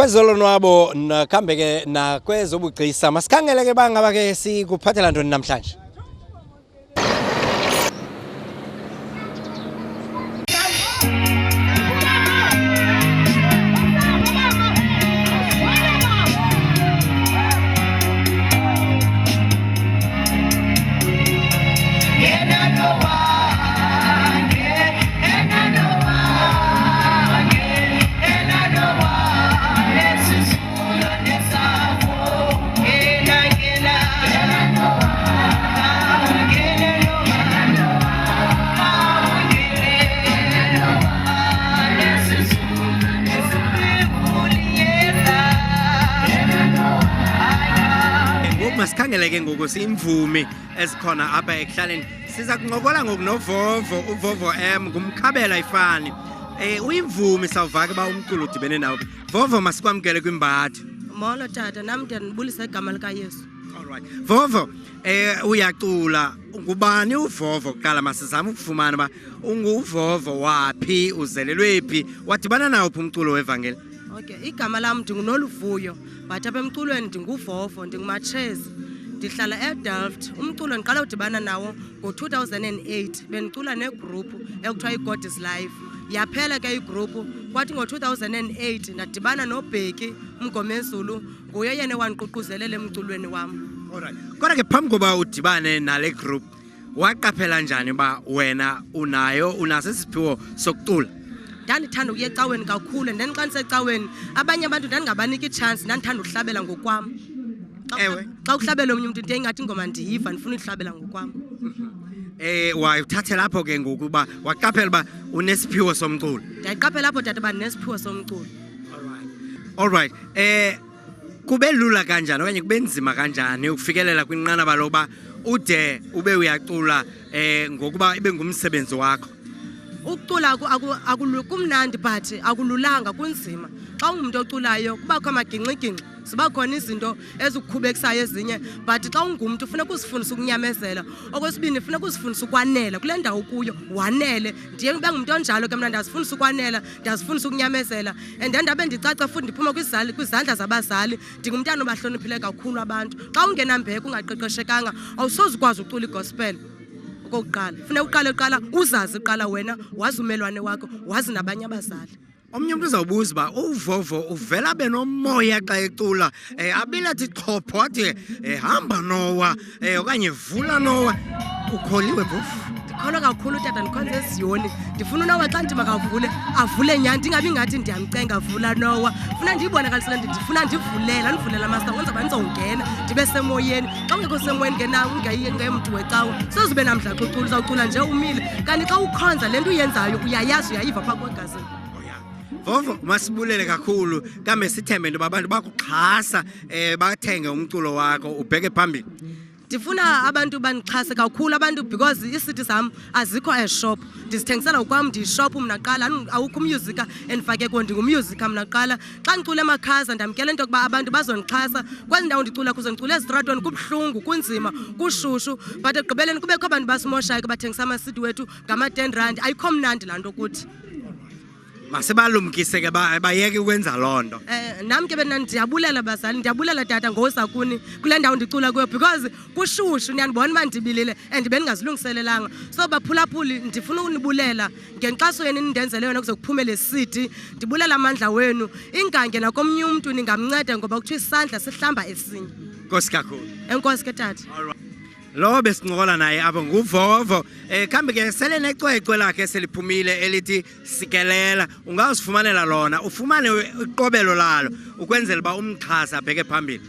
kwezolonwabo nakhambe ke nakwezobugcisa masikhangele ke bangaba ke sikuphathela ntoni namhlanje. Masikhangele ke ngoku simvumi esikhona apha ekuhlaleni siza kuncokola ngokunovovo uvovo ngumkhabela ifani uyimvumi sawuvaka ba umculo udibene nawo vovo masikwamkele kwimbathi molo tata nami ndiyanibulisa igama lika Yesu. Alright vovo uyacula ngubani uvovo kuqala masizama ukufumana ba unguvovo waphi uzelelwephi wadibana nawo umculo wevangeli. Okay, igama lami ndingunoluvuyo but apha emculweni ndinguvovo ndingumatshezi ndihlala eDelft. Umculo ndiqala udibana nawo ngo-2008 bendicula negroup ekuthiwa iGod is Life. Yaphela ke igroup kwathi ngo-2008 ndadibana noBheki Mgomezulu nguye yena wandiququzelela emculweni wami. Alright, kodwa ke phambi koba udibane nale group waqaphela njani ba wena unaso isiphiwo sokucula? Ndandithanda ukuya ecaweni kakhulu and then xa ndisecaweni abanye abantu ndandingabaniki i-chance ndandithanda ukuhlabela ngokwam. Ewe xa uhlabela omnye umuntu ndiye ingathi ingoma ndiyiva ndifuna ukuhlabela ngokwam. Wayithathe lapho ke ngokuba waqaphela uba unesiphiwo somculo. Ndayiqaphela lapho tata uba ndinesiphiwo somculo. Alright kube lula kanjani okanye kube nzima kanjani ukufikelela kwinqanaba lokuba ude ube uyacula ngokuba ibe ngumsebenzi wakho? Ukucula kumnandi but akululanga kunzima. Xa ungumntu oculayo kubakho amagingxigingxi ziba khona izinto ezikukhubekisayo ezinye but xa ungumntu funeka uzifundise ukunyamezela. Okwesibini funeka uzifundise ukwanela kule ndawo kuyo wanele. Ndiye ube ngumntu onjalo ke mna ndazifundisa ukwanela ndazifundisa ukunyamezela and then ndabe ndicaca futhi ndiphuma kwizandla zabazali ndingumntana obahloniphileyo kakhulu abantu. Xa ungenambeko ungaqeqeshekanga awusoze ukwazi ucula igospel. Okokuqala funeka uqala uzazi qala wena wazi umelwane wakho wazi nabanye abazali. Omnye umuntu uzawubuza uba uvovo uvela benomoya xa ecula abilathi chopho athi hamba Nowa okanye vula Nowa. Ukholiwe phofu? Ndikholwa kakhulu tata ndikhonza eZiyoni. Ndifuna uNowa xa ndithi makavule avule nyani ndingabi ngathi ndiyamcenga vula Nowa. Funa ndiyibonakalisele ndifuna ndivulela ndivulela master kwenza uba ndizawungena ndibe semoyeni. Xa ungekho semoyeni ngeyemntu wecawa sozube namdla xa ucula uzawucula nje umile kanti xa ukhonza le nto uyenzayo uyayazi uyayiva phaa kwegazini. Vovo masibulele kakhulu kambe sithembe into abantu bakuxhasa bathenge umculo wakho ubheke phambili. Ndifuna abantu bandixhase kakhulu abantu because isithi zam azikho eshop ndizithengisela ukwam ndiyishop mna qala awukho umyuzika endifake kuwo ndingumyuzika mna qala xa ndicula emakhaza ndamkela into yokuba abantu bazondixhasa kwezi ndawo ndicula kuzo ndicula ezitratweni kubuhlungu kunzima kushushu but ekugqibeleni kubekho abantu basimoshayo bathengisa amasidi wethu ngama-R10 ayikho mnandi laa nto kuthi. Masibalumkise ke bayeke ukwenza loo nto. Nami ke bena ndiyabulela bazali ndiyabulela tata ngosakuni kule ndawo ndicula kuyo because kushushu niyanibona uba ndibilile and bendingazilungiselelanga so baphulaphuli ndifuna ukunibulela ngenkxaso yenu nindenzele yona kuze kuphume le CD. Ndibulela amandla wenu ingange nakomnye umntu ningamnceda ngoba kuthiwa isandla sihlamba esinye. Nkosi kakhulu. Enkosi ke tata. Lo besincokola naye apho nguvovo kambe ke sele necwecwe lakhe seliphumile elithi sikelela ungawusifumanela lona ufumane iqobelo lalo ukwenzela uba umxhasa abheke phambili.